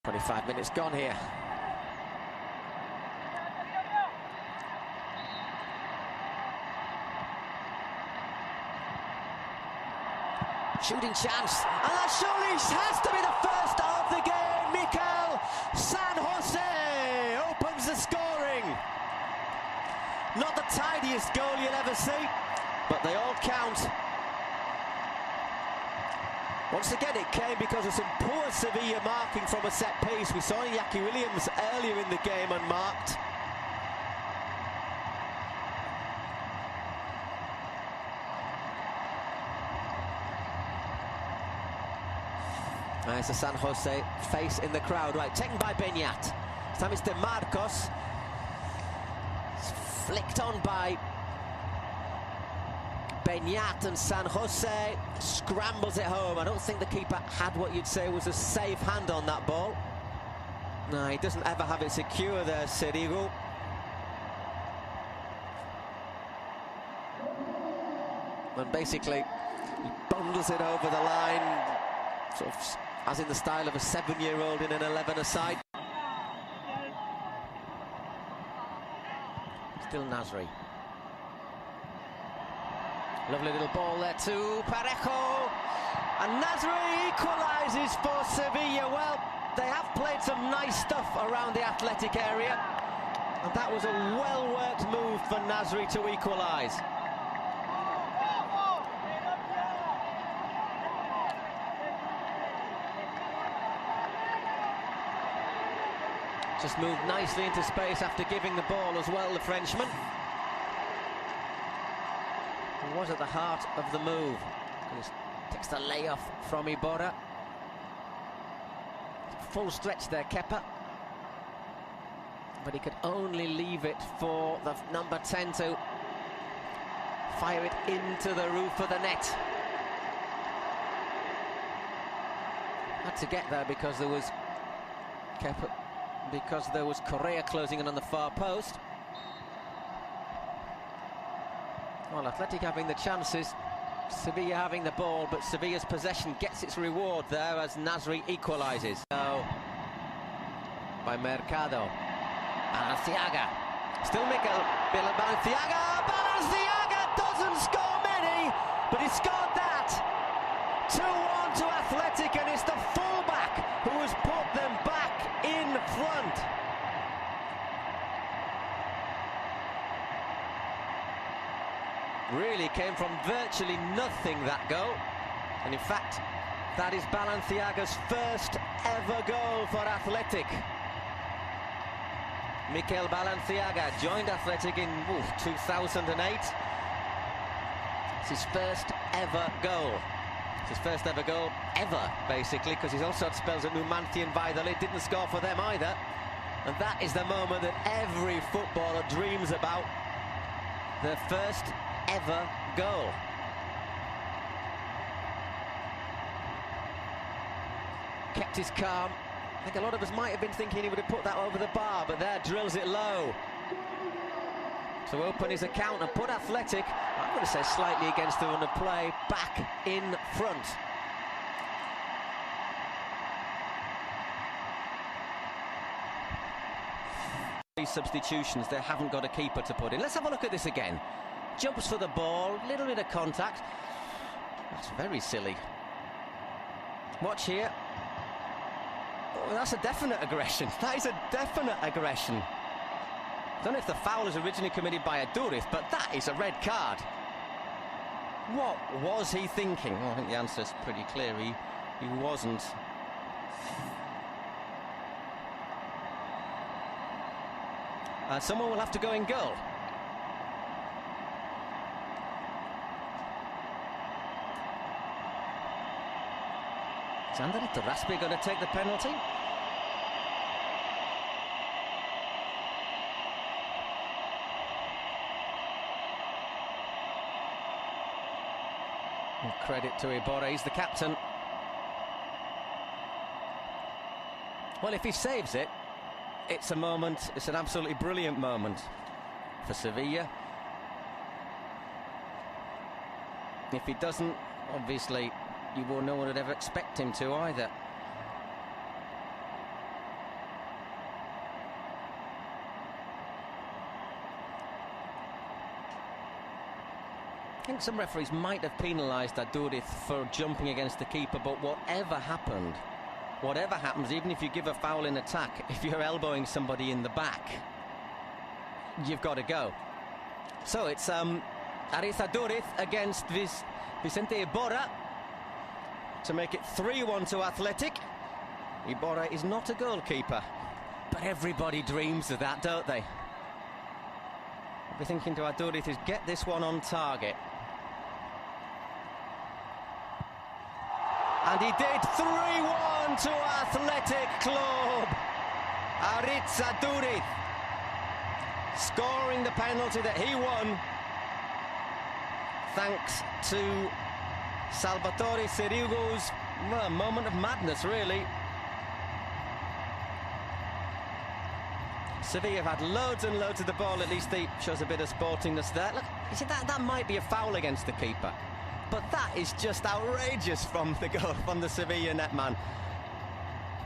25 minutes gone here. Shooting chance, and that surely has to be the first of the game. Mikel San Jose opens the scoring. Not the tidiest goal you'll ever see, but they all count. Once again, it came because of some poor Sevilla marking from a set piece. We saw Iñaki Williams earlier in the game unmarked. There's a San Jose face in the crowd. Right, taken by Beñat. This time it's De Marcos. It's flicked on by Beñat, and San Jose scrambles it home. I don't think the keeper had what you'd say was a safe hand on that ball. No, he doesn't ever have it secure there, Sirigu. And basically, he bundles it over the line, sort of as in the style of a 7-year-old in an 11-a-side. Still Nasri. Lovely little ball there to Parejo. And Nasri equalises for Sevilla. Well, they have played some nice stuff around the Athletic area. And that was a well-worked move for Nasri to equalise. Just moved nicely into space after giving the ball as well, the Frenchman. He was at the heart of the move. He takes the layoff from Iborra. Full stretch there, Kepa. But he could only leave it for the number 10 to fire it into the roof of the net. Had to get there because there was Kepa. Because there was Correa closing in on the far post. Well, Athletic having the chances, Sevilla having the ball, but Sevilla's possession gets its reward there as Nasri equalises. So, by Mercado. Balenciaga. Still Mikel Balenciaga. Balenciaga doesn't score many, but he scored that. 2-1 to Athletic, and it's the fullback who has put them back in front. Really came from virtually nothing, that goal. And in fact, that is Balenciaga's first ever goal for Athletic. Mikel Balenciaga joined Athletic in 2008. It's his first ever goal. His first ever goal ever, basically, because he's also had spells at Numancia and Valladolid, didn't score for them either. And that is the moment that every footballer dreams about. Their first ever goal. Kept his calm. I think a lot of us might have been thinking he would have put that over the bar, but there, drills it low. To open his account and put Athletic, I'm going to say slightly against the run of play, back in front. These substitutions, they haven't got a keeper to put in. Let's have a look at this again. Jumps for the ball, little bit of contact. That's very silly. Watch here. Oh, that's a definite aggression. That is a definite aggression. I don't know if the foul was originally committed by Aduriz, but that is a red card. What was he thinking? Well, I think the answer's pretty clear. He wasn't. Someone will have to go in goal. Is André Torraspe going to take the penalty? Credit to Iborra, he's the captain. Well, if he saves it, it's a moment, it's an absolutely brilliant moment for Sevilla. If he doesn't, obviously, no one would ever expect him to either. think some referees might have penalised Aduriz for jumping against the keeper, but whatever happens, even if you give a foul in attack, if you're elbowing somebody in the back, you've got to go. So it's Aritz Aduriz against Vicente Iborra to make it 3-1 to Athletic. Iborra is not a goalkeeper, but everybody dreams of that, don't they? What we're thinking to Aduriz is get this one on target. And he did. 3-1 to Athletic Club. Aritz Aduriz scoring the penalty that he won thanks to Salvatore Sirigu's moment of madness, really. Sevilla have had loads and loads of the ball. At least they shows a bit of sportingness there. Look, you see, that might be a foul against the keeper, but that is just outrageous from the goal, from the Sevilla netman.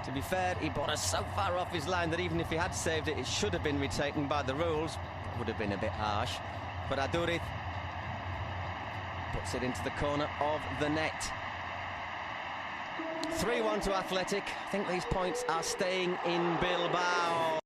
To be fair, he brought us so far off his line that even if he had saved it, it should have been retaken by the rules. It would have been a bit harsh. But Aduriz puts it into the corner of the net. 3-1 to Athletic. I think these points are staying in Bilbao.